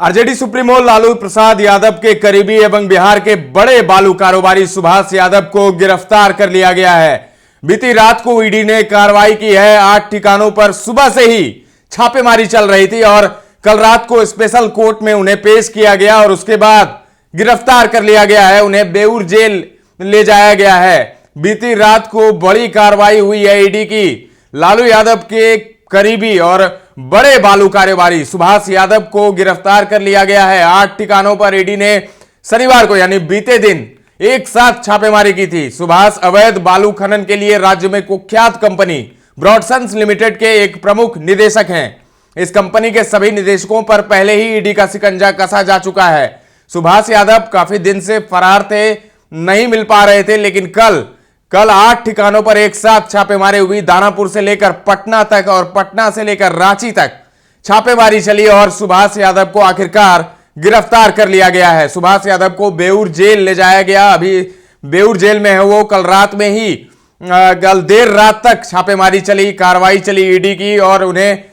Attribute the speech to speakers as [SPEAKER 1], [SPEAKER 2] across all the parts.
[SPEAKER 1] RJD supremo Lalu Prasad Yadav के करीबी एवं बिहार के बड़े बालू कारोबारी सुभाष यादव को गिरफ्तार कर लिया गया है। बीती रात को ईडी ने कार्रवाई की है। 8 ठिकानों पर सुबह से ही छापेमारी चल रही थी और कल रात को स्पेशल कोर्ट में उन्हें पेश किया गया और उसके बाद गिरफ्तार कर लिया गया है। उन्हें बेऊर जेल ले जाया गया है। बीती रात को बड़ी कार्रवाई हुई है ईडी की। लालू यादव के करीबी और बड़े बालू कारोबारी सुभाष यादव को गिरफ्तार कर लिया गया है। 8 ठिकानों पर ईडी ने शनिवार को यानी बीते दिन एक साथ छापेमारी की थी। सुभाष अवैध बालू खनन के लिए राज्य में कुख्यात कंपनी ब्रॉडसन्स लिमिटेड के एक प्रमुख निदेशक हैं। इस कंपनी के सभी निदेशकों पर पहले ही ईडी का शिकंजा कसा जा चुका है। सुभाष यादव काफी दिन से फरार थे, नहीं मिल पा रहे थे, लेकिन कल 8 ठिकानों पर एक साथ छापेमारी हुई। दानापुर से लेकर पटना तक और पटना से लेकर रांची तक छापेमारी चली और सुभाष यादव को आखिरकार गिरफ्तार कर लिया गया है। सुभाष यादव को बेऊर जेल ले जाया गया। अभी बेऊर जेल में है वो। कल रात में ही कल देर रात तक छापेमारी चली, कार्रवाई चली ईडी की और उन्हें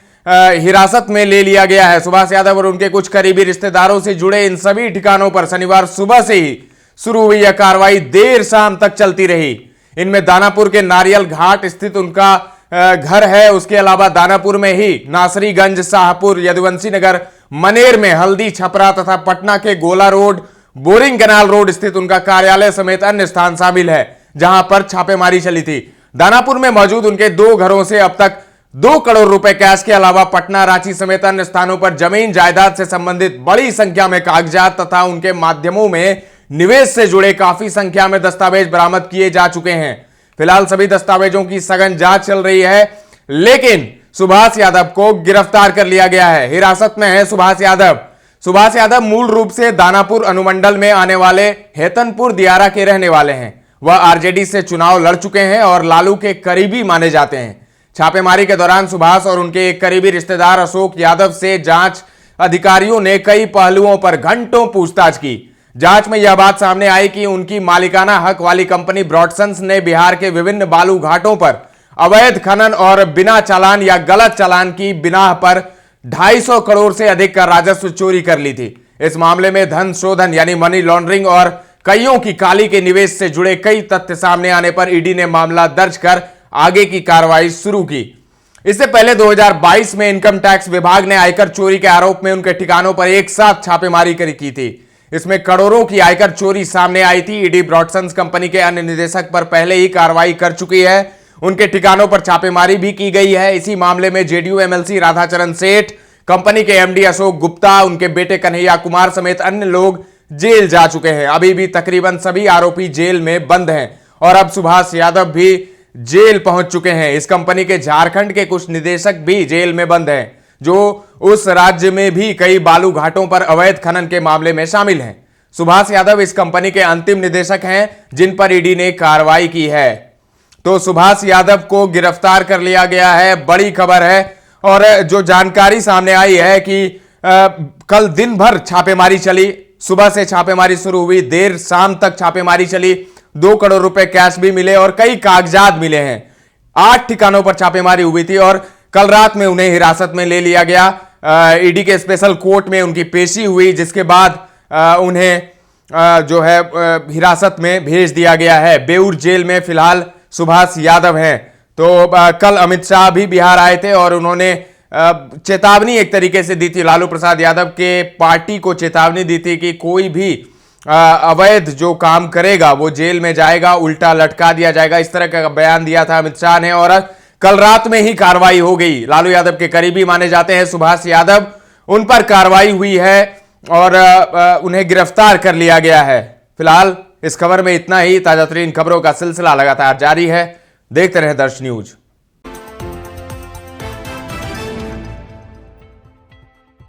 [SPEAKER 1] हिरासत में ले लिया गया है। सुभाष यादव और उनके कुछ करीबी रिश्तेदारों से जुड़े इन सभी ठिकानों पर शनिवार सुबह से ही शुरू हुई यह कार्रवाई देर शाम तक चलती रही। इनमें दानापुर के नारियल घाट स्थित उनका घर है। उसके अलावा दानापुर में ही नासरीगंज, शाहपुर, यदुवंशी नगर, मनेर में हल्दी छपरा तथा पटना के गोला रोड, बोरिंग कैनाल रोड स्थित उनका कार्यालय समेत अन्य स्थान शामिल है जहां पर छापेमारी चली थी। दानापुर में मौजूद उनके 2 घरों से अब तक 2 करोड़ रुपए कैश के अलावा पटना, रांची समेत अन्य स्थानों पर जमीन जायदाद से संबंधित बड़ी संख्या में कागजात तथा उनके माध्यमों में निवेश से जुड़े काफी संख्या में दस्तावेज बरामद किए जा चुके हैं। फिलहाल सभी दस्तावेजों की सघन जांच चल रही है, लेकिन सुभाष यादव को गिरफ्तार कर लिया गया है। हिरासत में है सुभाष यादव। सुभाष यादव मूल रूप से दानापुर अनुमंडल में आने वाले हेतनपुर दियारा के रहने वाले हैं। वह आरजेडी से चुनाव लड़ चुके हैं और लालू के करीबी माने जाते हैं। छापेमारी के दौरान सुभाष और उनके एक करीबी रिश्तेदार अशोक यादव से जांच अधिकारियों ने कई पहलुओं पर घंटों पूछताछ की। जांच में यह बात सामने आई कि उनकी मालिकाना हक वाली कंपनी ब्रॉडसन्स ने बिहार के विभिन्न बालू घाटों पर अवैध खनन और बिना चालान या गलत चालान की बिनाह पर 250 करोड़ से अधिक का राजस्व चोरी कर ली थी। इस मामले में धन शोधन यानी मनी लॉन्ड्रिंग और कईयों की काली के निवेश से जुड़े कई तथ्य सामने आने पर ईडी ने मामला दर्ज कर आगे की कार्रवाई शुरू की। इससे पहले 2022 में इनकम टैक्स विभाग ने आयकर चोरी के आरोप में उनके ठिकानों पर एक साथ छापेमारी की थी। इसमें करोड़ों की आयकर चोरी सामने आई थी। ईडी ब्रॉडसन्स कंपनी के अन्य निदेशक पर पहले ही कार्रवाई कर चुकी है। उनके ठिकानों पर छापेमारी भी की गई है। इसी मामले में जेडीयू एमएलसी राधाचरण सेठ, कंपनी के एमडी अशोक गुप्ता, उनके बेटे कन्हैया कुमार समेत अन्य लोग जेल जा चुके हैं। अभी भी तकरीबन सभी आरोपी जेल में बंद हैं और अब सुभाष यादव भी जेल पहुंच चुके हैं। इस कंपनी के झारखंड के कुछ निदेशक भी जेल में बंद हैं, जो उस राज्य में भी कई बालू घाटों पर अवैध खनन के मामले में शामिल हैं। सुभाष यादव इस कंपनी के अंतिम निदेशक हैं जिन पर ईडी ने कार्रवाई की है। तो सुभाष यादव को गिरफ्तार कर लिया गया है, बड़ी खबर है। और जो जानकारी सामने आई है कि कल दिन भर छापेमारी चली। सुबह से छापेमारी शुरू हुई, देर शाम तक छापेमारी चली। 2 करोड़ रुपए कैश भी मिले और कई कागजात मिले हैं। 8 ठिकानों पर छापेमारी हुई थी और कल रात में उन्हें हिरासत में ले लिया गया। ईडी के स्पेशल कोर्ट में उनकी पेशी हुई, जिसके बाद उन्हें जो है हिरासत में भेज दिया गया है। बेऊर जेल में फिलहाल सुभाष यादव हैं। तो कल अमित शाह भी बिहार आए थे और उन्होंने चेतावनी एक तरीके से दी थी। लालू प्रसाद यादव के पार्टी को चेतावनी दी थी कि कोई भी अवैध जो काम करेगा वो जेल में जाएगा, उल्टा लटका दिया जाएगा। इस तरह का बयान दिया था अमित शाह ने और कल रात में ही कार्रवाई हो गई। लालू यादव के करीबी माने जाते हैं सुभाष यादव, उन पर कार्रवाई हुई है और उन्हें गिरफ्तार कर लिया गया है। फिलहाल इस खबर में इतना ही। ताजा तरीन खबरों का सिलसिला लगातार जारी है। देखते रहें दर्श न्यूज।